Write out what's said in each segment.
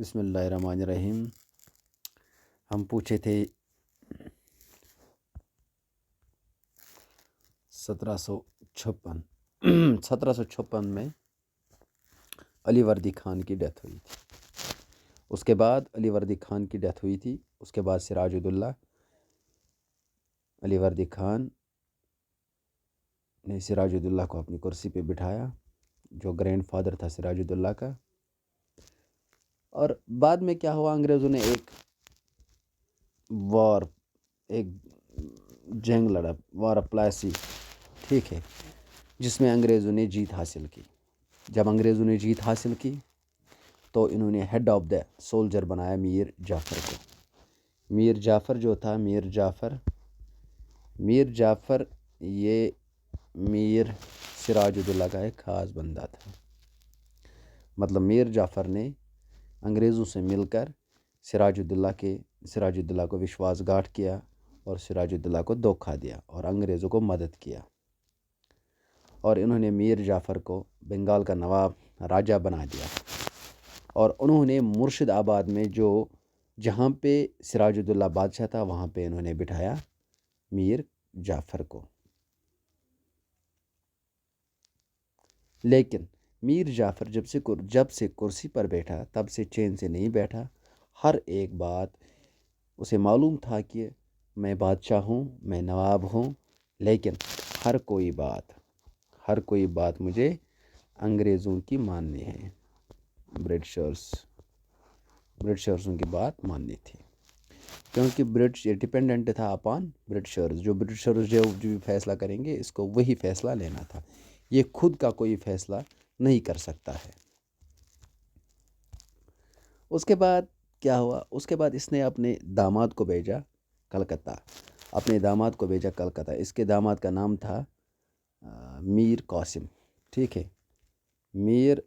بسم اللہ الرحمن الرحیم. ہم پوچھے تھے 1756 میں علی وردی خان کی ڈیتھ ہوئی تھی. اس کے بعد علی وردی خان کی ڈیتھ ہوئی تھی. اس کے بعد سراج الدولہ علی وردی خان نے سراج الدولہ کو اپنی کرسی پہ بٹھایا، جو گرینڈ فادر تھا سراج الدولہ کا. اور بعد میں کیا ہوا، انگریزوں نے ایک جنگ لڑا، وار آف پلاسی، ٹھیک ہے، جس میں انگریزوں نے جیت حاصل کی. جب انگریزوں نے جیت حاصل کی تو انہوں نے ہیڈ آف دا سولجر بنایا میر جعفر کو. میر جعفر جو تھا، میر جعفر یہ میر سراج الدولہ کا ایک خاص بندہ تھا. مطلب میر جعفر نے انگریزوں سے مل کر سراج الدولہ کو وشواس گھاٹ کیا اور سراج الدولہ کو دھوکہ دیا اور انگریزوں کو مدد کیا. اور انہوں نے میر جعفر کو بنگال کا نواب راجہ بنا دیا. اور انہوں نے مرشد آباد میں جہاں پہ سراج الدولہ بادشاہ تھا وہاں پہ انہوں نے بٹھایا میر جعفر کو. لیکن میر جعفر جب سے کرسی پر بیٹھا تب سے چین سے نہیں بیٹھا. ہر ایک بات اسے معلوم تھا کہ میں بادشاہ ہوں، میں نواب ہوں، لیکن ہر کوئی بات مجھے انگریزوں کی ماننی ہے، برٹشرزوں کی بات ماننی تھی، کیونکہ برٹش یہ ڈپینڈنٹ تھا اپان برٹشرز. جو برٹشرز جو بھی فیصلہ کریں گے اس کو وہی فیصلہ لینا تھا، یہ خود کا کوئی فیصلہ نہیں کر سکتا ہے. اس کے بعد کیا ہوا، اس کے بعد اس نے اپنے داماد کو بھیجا کلکتہ. اس کے داماد کا نام تھا میر قاسم، ٹھیک ہے، میر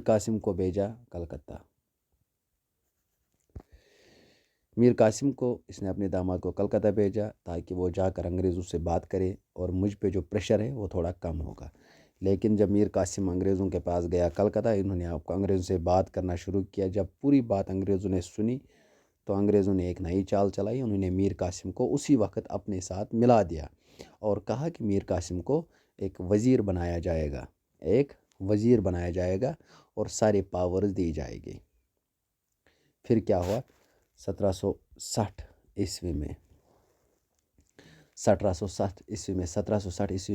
قاسم کو بھیجا کلکتہ. میر قاسم کو اس نے اپنے داماد کو کلکتہ بھیجا تاکہ وہ جا کر انگریزوں سے بات کرے اور مجھ پہ جو پریشر ہے وہ تھوڑا کم ہوگا. لیکن جب میر قاسم انگریزوں کے پاس گیا کلکتہ، انہوں نے آپ کو انگریزوں سے بات کرنا شروع کیا. جب پوری بات انگریزوں نے سنی تو انگریزوں نے ایک نئی چال چلائی. انہوں نے میر قاسم کو اسی وقت اپنے ساتھ ملا دیا اور کہا کہ میر قاسم کو ایک وزیر بنایا جائے گا اور سارے پاورز دی جائے گی. پھر کیا ہوا، 1760 عیسوی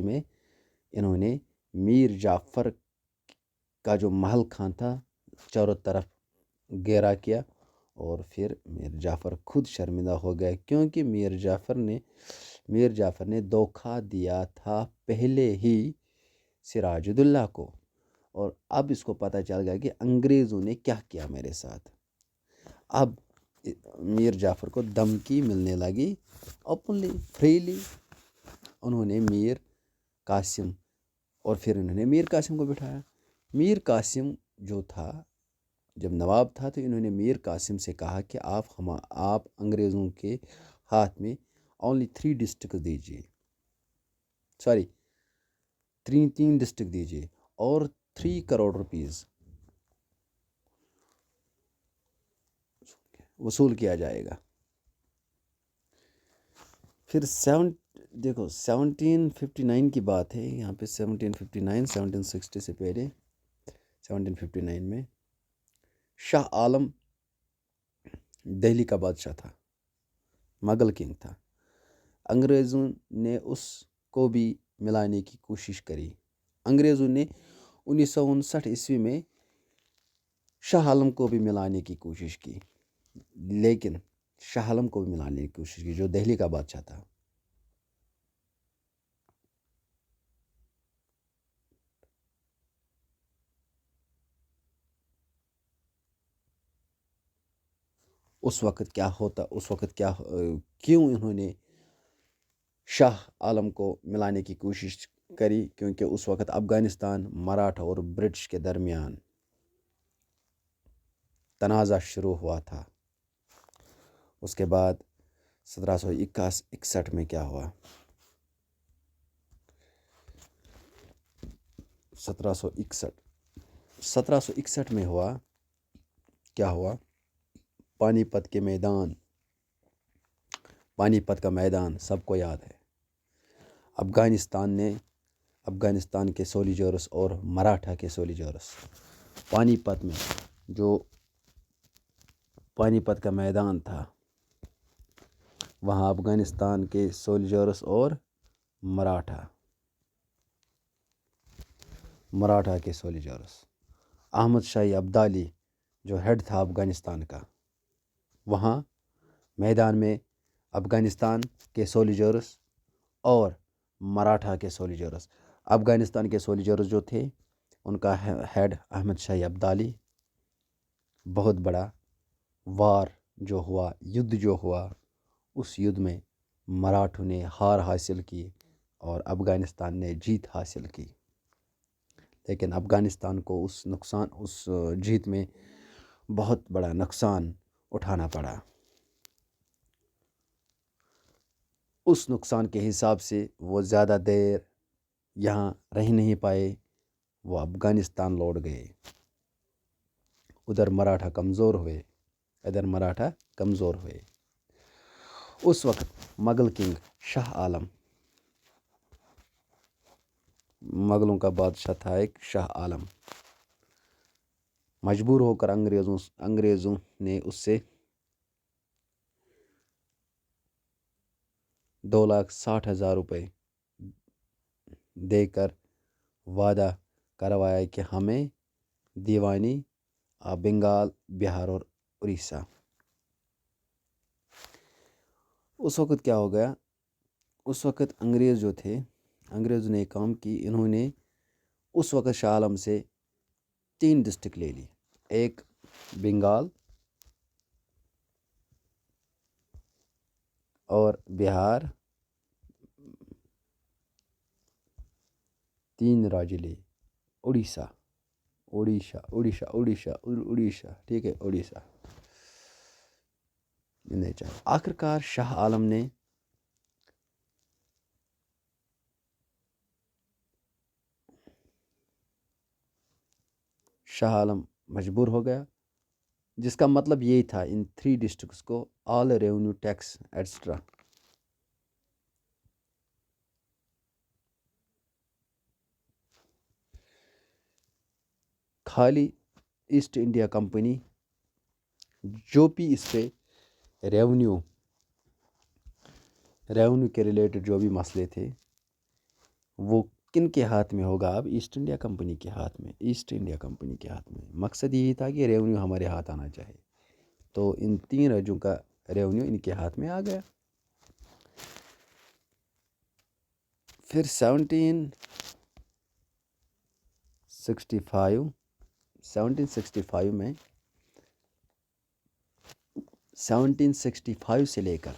میں انہوں نے میر جعفر کا جو محل خان تھا چاروں طرف گھیرا کیا. اور پھر میر جعفر خود شرمندہ ہو گئے، کیونکہ میر جعفر نے دھوکہ دیا تھا پہلے ہی سراج الدولہ کو. اور اب اس کو پتہ چل گیا کہ انگریزوں نے کیا کیا میرے ساتھ. اب میر جعفر کو دھمکی ملنے لگی اوپنلی، فریلی. انہوں نے میر قاسم کو بٹھایا. میر قاسم جو تھا، جب نواب تھا تو انہوں نے میر قاسم سے کہا کہ آپ انگریزوں کے ہاتھ میں اونلی 3 ڈسٹرکٹ دیجیے، تین ڈسٹرکٹ دیجیے اور 3 کروڑ روپیز وصول کیا جائے گا. پھر 1759 کی بات ہے یہاں پہ، 1760 سے پہلے 1759 میں شاہ عالم دہلی کا بادشاہ تھا، مغل کنگ تھا. انگریزوں نے اس کو بھی ملانے کی کوشش کری. انگریزوں نے 1959 عیسوی میں شاہ عالم کو بھی ملانے کی کوشش کی، جو دہلی کا بادشاہ تھا. اس وقت کیوں انہوں نے شاہ عالم کو ملانے کی کوشش کری، کیونکہ اس وقت افغانستان مراٹھا اور برٹش کے درمیان تنازع شروع ہوا تھا. اس کے بعد 1761 میں کیا ہوا، 1761 1761 میں ہوا کیا ہوا؟ پانی پت کا میدان سب کو یاد ہے۔ افغانستان کے سولیجرز اور مراٹھا کے سولیجرز پانی پت میں، جو پانی پت کا میدان تھا، وہاں افغانستان کے سولیجرز اور مراٹھا کے سولیجرز، احمد شاہ ابدالی جو ہیڈ تھا افغانستان کا، وہاں میدان میں افغانستان کے سولیجرز اور مراٹھا کے سولیجرز، افغانستان کے سولیجرز جو تھے ان کا ہیڈ احمد شاہ ابدالی، بہت بڑا وار جو ہوا، یدھ جو ہوا، اس یدھ میں مراٹھوں نے ہار حاصل کی اور افغانستان نے جیت حاصل کی، لیکن افغانستان کو اس جیت میں بہت بڑا نقصان اٹھانا پڑا۔ اس نقصان کے حساب سے وہ زیادہ دیر یہاں رہ نہیں پائے، وہ افغانستان لوٹ گئے۔ ادھر مراٹھا کمزور ہوئے۔ اس وقت مغل کنگ شاہ عالم، مغلوں کا بادشاہ تھا ایک شاہ عالم، مجبور ہو کر انگریزوں نے اس سے 2,60,000 روپے دے کر وعدہ کروایا کہ ہمیں دیوانی بنگال، بہار اور اڑیسہ۔ اس وقت کیا ہو گیا؟ اس وقت انگریزوں نے کام کی، انہوں نے اس وقت شاہ عالم سے 3 ڈسٹرکٹ لے لی، ایک بنگال اور بہار، 3 راجے لے، اڑیسہ، ٹھیک ہے، اڑیسہ نہیں چاہا۔ آخرکار شاہ عالم مجبور ہو گیا، جس کا مطلب یہی تھا ان 3 ڈسٹرکٹس کو آل ریونیو ٹیکس ایٹسٹرا۔ خالی ایسٹ انڈیا کمپنی جو بھی اس پہ ریونیو کے ریلیٹڈ جو بھی مسئلے تھے، وہ کن کے ہاتھ میں ہوگا؟ اب ایسٹ انڈیا کمپنی کے ہاتھ میں۔ مقصد یہی تھا کہ ریونیو ہمارے ہاتھ آنا چاہے، تو ان 3 راجوں کا ریونیو ان کے ہاتھ میں آ گیا۔ پھر 1765 سے لے کر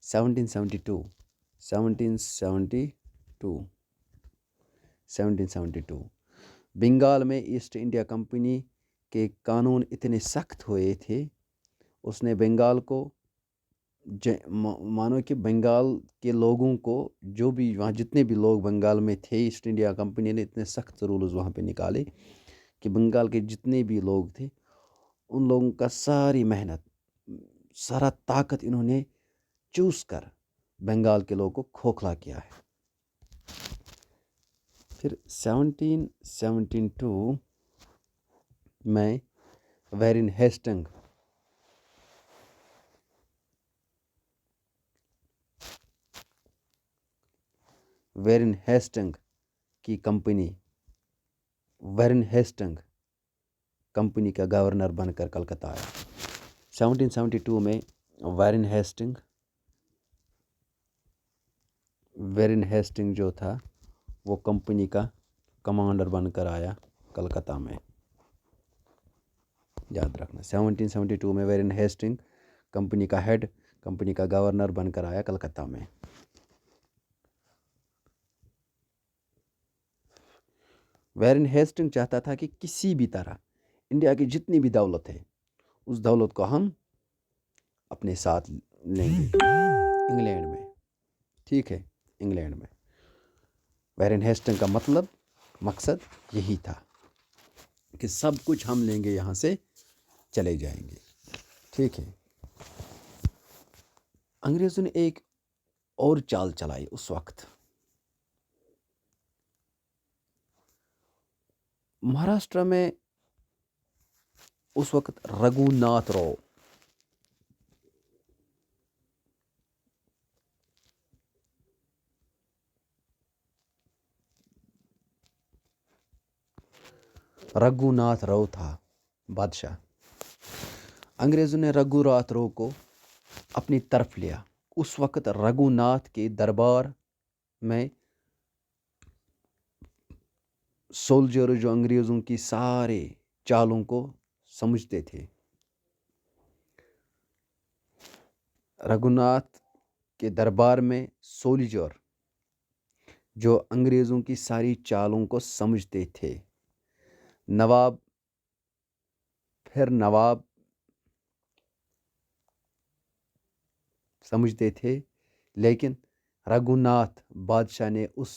1772 بنگال میں ایسٹ انڈیا کمپنی کے قانون اتنے سخت ہوئے تھے، اس نے بنگال کو مانو کہ بنگال کے لوگوں کو، جو بھی وہاں جتنے بھی لوگ بنگال میں تھے، ایسٹ انڈیا کمپنی نے اتنے سخت رولز وہاں پہ نکالے کہ بنگال کے جتنے بھی لوگ تھے، ان لوگوں کا ساری محنت، سارا طاقت انہوں نے چوس کر بنگال کے لوگوں کو کھوکھلا کیا ہے۔ پھر 1772 میں ویرن ہیسٹنگ کی کمپنی کا گورنر بن کر کلکتہ آیا۔ 1772 میں ویرن ہیسٹنگ جو تھا وہ کمپنی کا کمانڈر بن کر آیا کلکتہ میں، یاد رکھنا۔ 1772 میں ویرن ہیسٹنگ کمپنی کا ہیڈ، کمپنی کا گورنر بن کر آیا کلکتہ میں۔ ویرن ہیسٹنگ چاہتا تھا کہ کسی بھی طرح انڈیا کی جتنی بھی دولت ہے، اس دولت کو ہم اپنے ساتھ لیں گے انگلینڈ میں، ٹھیک ہے، انگلینڈ میں۔ ویرن ہیسٹنگ کا مطلب مقصد یہی تھا کہ سب کچھ ہم لیں گے، یہاں سے چلے جائیں گے. ٹھیک ہے. انگریزوں نے ایک اور چال چلائی اس وقت. مہاراشٹر میں اس وقت رگھوناتھ راؤ رگھوناتھ راؤ تھا بادشاہ. انگریزوں نے رگھوناتھ راؤ کو اپنی طرف لیا. اس وقت رگھوناتھ کے دربار میں سولجر جو انگریزوں کی سارے چالوں کو سمجھتے تھے، رگھوناتھ کے دربار میں سولجر جو انگریزوں کی ساری چالوں کو سمجھتے تھے، نواب پھر نواب سمجھتے تھے، لیکن رگھوناتھ بادشاہ نے اس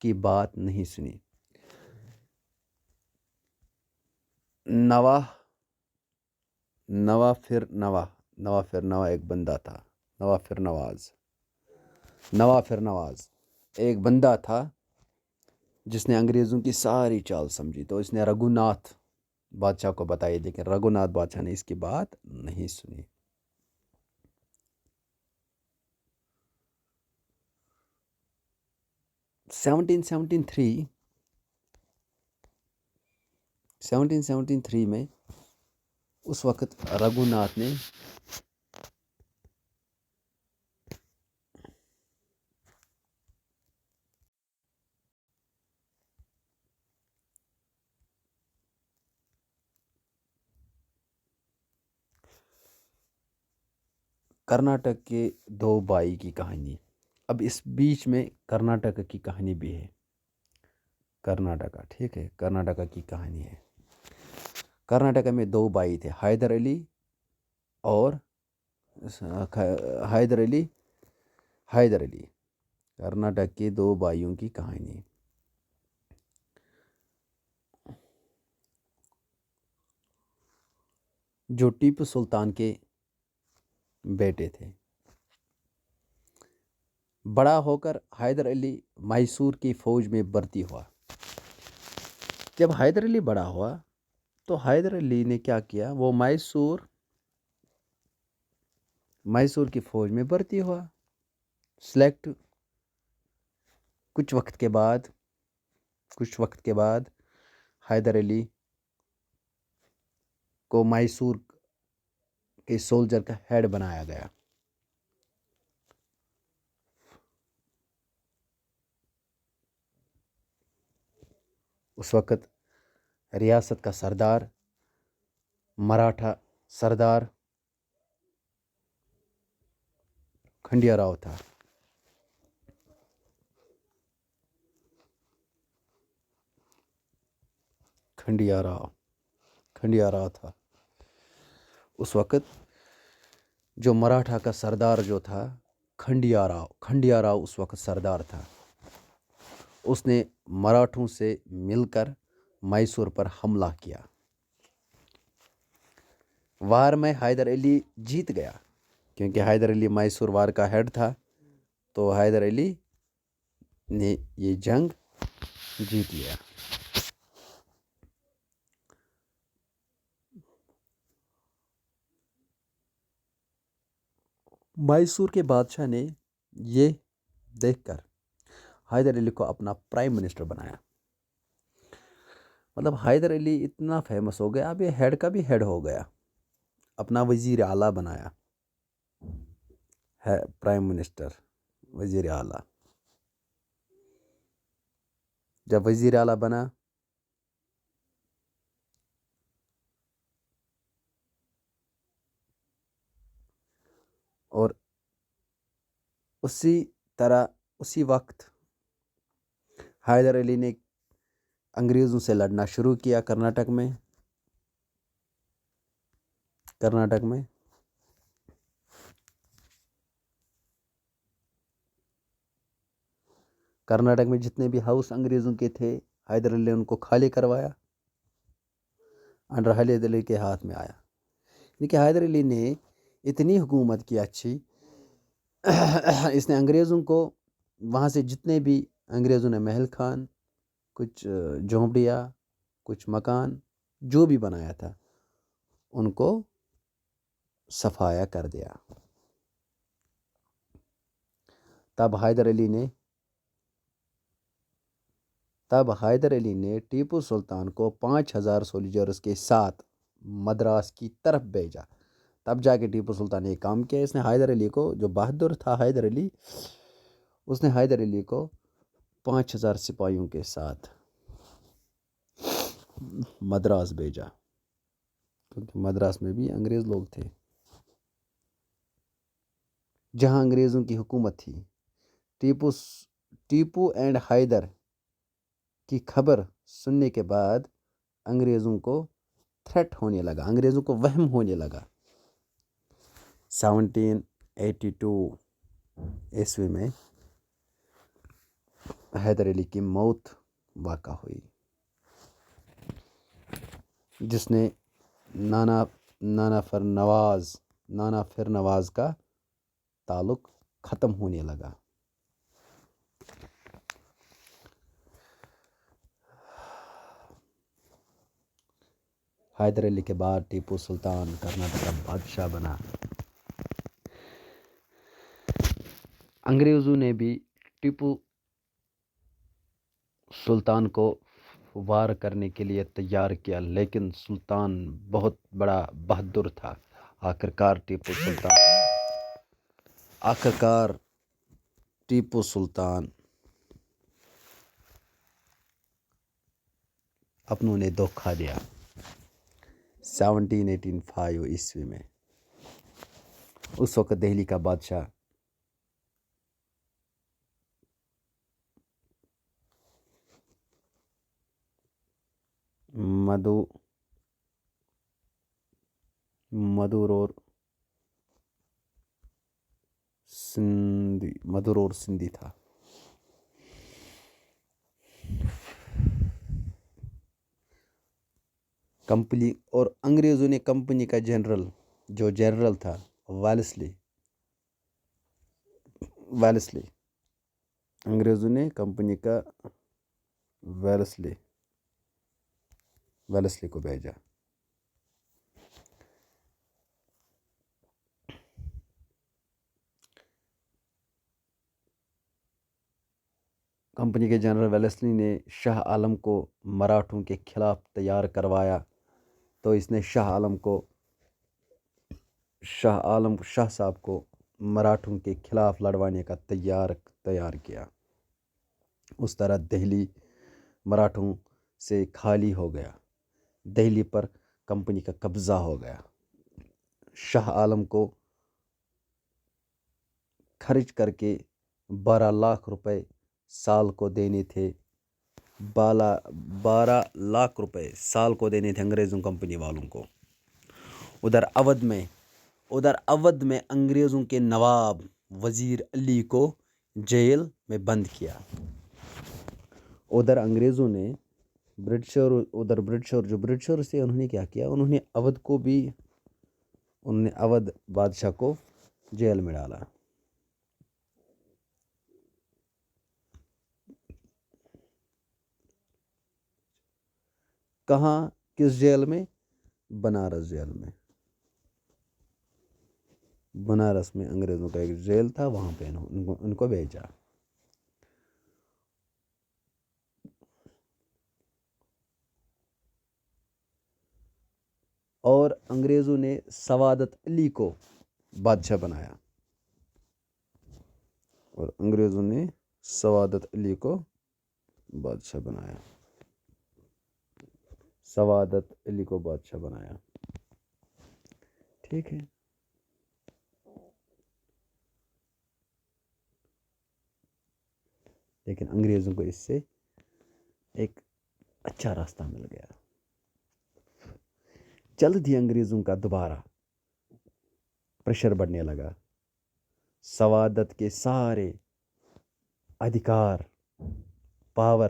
کی بات نہیں سنی. نواح ایک بندہ تھا. نواح نواز ایک بندہ تھا جس نے انگریزوں کی ساری چال سمجھی. تو اس نے رگھوناتھ بادشاہ کو بتائی، لیکن رگھوناتھ بادشاہ نے اس کی بات نہیں سنی. سیونٹین سیونٹین تھری میں اس وقت رگھوناتھ نے کرناٹک کے دو بھائی کی کہانی. اب اس بیچ میں کرناٹک کی کہانی بھی ہے. ٹھیک ہے، کرناٹک کی کہانی ہے. کرناٹک میں دو بھائی تھے، حیدر علی اور حیدر علی. کرناٹک کے دو بھائیوں کی کہانی. جو ٹیپو سلطان کے بیٹے تھے. بڑا ہو کر حیدر علی میسور کی فوج میں بھرتی ہوا. جب حیدر علی بڑا ہوا تو حیدر علی نے کیا کیا، وہ میسور کی فوج میں بھرتی ہوا. سلیکٹ کچھ وقت کے بعد حیدر علی کو میسور کے سولجر کا ہیڈ بنایا گیا. اس وقت ریاست کا سردار مراٹھا سردار کھنڈیا راؤ تھا. کھنڈیا راؤ تھا اس وقت. جو مراٹھا کا سردار جو تھا کھنڈیا راؤ اس وقت سردار تھا. اس نے مراٹھوں سے مل کر میسور پر حملہ کیا. وار میں حیدر علی جیت گیا، کیونکہ حیدر علی میسور وار کا ہیڈ تھا. تو حیدر علی نے یہ جنگ جیت لیا. میسور کے بادشاہ نے یہ دیکھ کر حیدر علی کو اپنا پرائم منسٹر بنایا. مطلب حیدر علی اتنا فیمس ہو گیا، اب یہ ہیڈ کا بھی ہیڈ ہو گیا. اپنا وزیر اعلیٰ بنایا، پرائم منسٹر، وزیر اعلیٰ. جب وزیر اعلیٰ بنا اور اسی وقت حیدر علی نے انگریزوں سے لڑنا شروع کیا. کرناٹک میں جتنے بھی ہاؤس انگریزوں کے تھے حیدر علی نے ان کو خالی کروایا، انڈر حیدر علی کے ہاتھ میں آیا. یعنی کہ حیدر علی نے اتنی حکومت کی اچھی، اس نے انگریزوں کو وہاں سے جتنے بھی انگریزوں نے محل خان، کچھ جھونپڑیاں، کچھ مکان جو بھی بنایا تھا ان کو صفایا کر دیا. تب حیدر علی نے ٹیپو سلطان کو 5,000 سولجرز کے ساتھ مدراس کی طرف بھیجا. تب جا کے ٹیپو سلطان نے یہ کام کیا. اس نے حیدر علی کو، جو بہادر تھا حیدر علی، اس نے حیدر علی کو 5,000 سپاہیوں کے ساتھ مدراس بھیجا، کیونکہ مدراس میں بھی انگریز لوگ تھے جہاں انگریزوں کی حکومت تھی. ٹیپو اینڈ حیدر کی خبر سننے کے بعد انگریزوں کو تھریٹ ہونے لگا، انگریزوں کو وہم ہونے لگا. 1782 عیسوی میں حیدر علی کی موت واقع ہوئی، جس نے نانا پھر نواز کا تعلق ختم ہونے لگا. حیدر علی کے بعد ٹیپو سلطان کرناٹک کا بادشاہ بنا. انگریزوں نے بھی ٹیپو سلطان کو وار کرنے کے لیے تیار کیا، لیکن سلطان بہت بڑا بہادر تھا. آخرکار ٹیپو سلطان اپنوں نے دھوکہ دیا. 1785 عیسوی میں اس وقت دہلی کا بادشاہ مدورور سندھی تھا. کمپنی اور انگریزوں نے کمپنی کا جنرل تھا ویلسلی، انگریزوں نے کمپنی کا ویلسلی کو بھیجا. کمپنی کے جنرل ویلسلی نے شاہ عالم کو مراٹھوں کے خلاف تیار کروایا، تو اس نے شاہ صاحب کو مراٹھوں کے خلاف لڑوانے کا تیار کیا. اس طرح دہلی مراٹھوں سے خالی ہو گیا، دہلی پر کمپنی کا قبضہ ہو گیا. شاہ عالم کو خرچ کر کے 12 لاکھ روپے سال کو دینے تھے. 12 لاکھ روپے سال کو دینے تھے انگریزوں کمپنی والوں کو. ادھر اودھ میں انگریزوں کے نواب وزیر علی کو جیل میں بند کیا. ادھر انگریزوں نے برٹشر سے انہوں نے کیا کیا، انہوں نے اودھ بادشاہ کو جیل میں ڈالا. کہاں، کس جیل میں؟ بنارس جیل میں. بنارس میں انگریزوں کا ایک جیل تھا، وہاں پہ ان کو بھیجا. اور انگریزوں نے سعادت علی کو بادشاہ بنایا. ٹھیک ہے. لیکن انگریزوں کو اس سے ایک اچھا راستہ مل گیا. جلد ہی انگریزوں کا دوبارہ پریشر بڑھنے لگا. سعادت کے سارے ادھیکار، پاور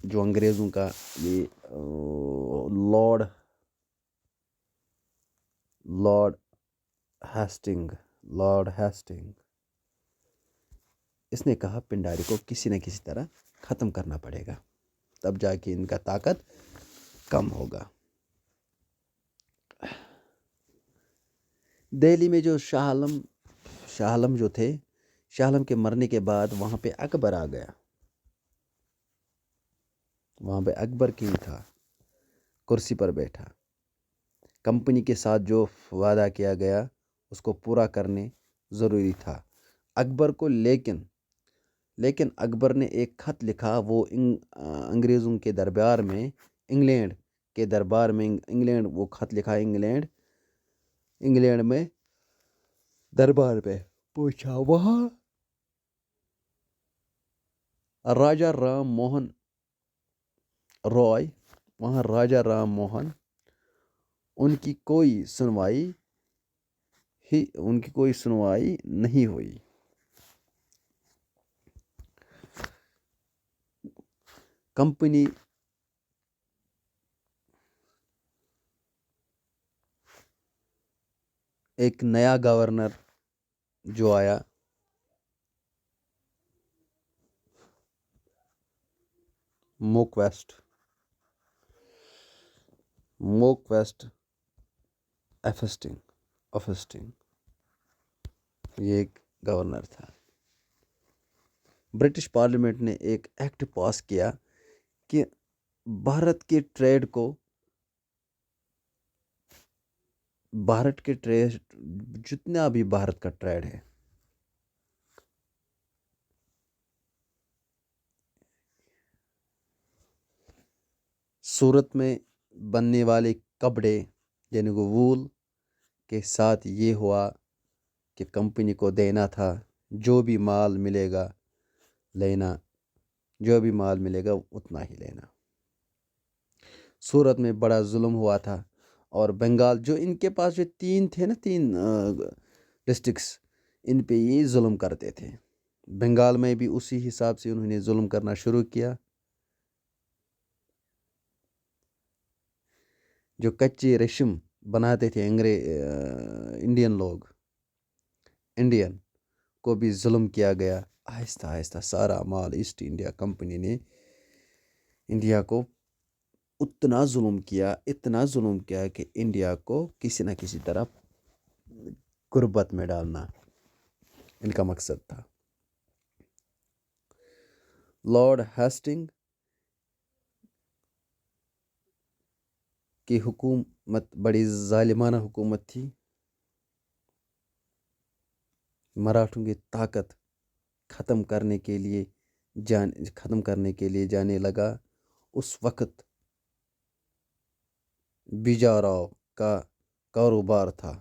جو انگریزوں کا یہ لارڈ ہیسٹنگ اس نے کہا پنڈاری کو کسی نہ کسی طرح ختم کرنا پڑے گا، تب جا کے ان کا طاقت کم ہوگا۔ دہلی میں جو شاہ عالم جو تھے، شاہ عالم کے مرنے کے بعد وہاں پہ اکبر آ گیا، وہاں پہ اکبر کنگ تھا، کرسی پر بیٹھا۔ کمپنی کے ساتھ جو وعدہ کیا گیا اس کو پورا کرنے ضروری تھا اکبر کو، لیکن اکبر نے ایک خط لکھا، وہ انگریزوں کے دربار میں، انگلینڈ کے دربار میں، وہ خط لکھا انگلینڈ میں دربار پہ پوچھا، وہاں راجا رام موہن ان کی کوئی سنوائی نہیں ہوئی۔ کمپنی ایک نیا گورنر جو آیا، موک ویسٹ ایفسٹنگ، یہ ایک گورنر تھا۔ برٹش پارلیمنٹ نے ایک ایکٹ پاس کیا کہ بھارت کے ٹریڈ جتنا بھی بھارت کا ٹریڈ ہے، صورت میں بننے والے کپڑے یعنی کہ وول کے ساتھ یہ ہوا کہ کمپنی کو دینا تھا، جو بھی مال ملے گا اتنا ہی لینا۔ صورت میں بڑا ظلم ہوا تھا، اور بنگال جو ان کے پاس جو تین ڈسٹرکٹس، ان پہ یہ ظلم کرتے تھے۔ بنگال میں بھی اسی حساب سے انہوں نے ظلم کرنا شروع کیا۔ جو کچے ریشم بناتے تھے انڈین کو بھی ظلم کیا گیا۔ آہستہ آہستہ سارا مال ایسٹ انڈیا کمپنی نے انڈیا کو اتنا ظلم کیا کہ انڈیا کو کسی نہ کسی طرح غربت میں ڈالنا ان کا مقصد تھا۔ لارڈ ہیسٹنگ کی حکومت بڑی ظالمانہ حکومت تھی۔ مراٹھوں کی طاقت ختم کرنے کے لیے جانے لگا۔ اس وقت بیجاراؤ کا کاروبار تھا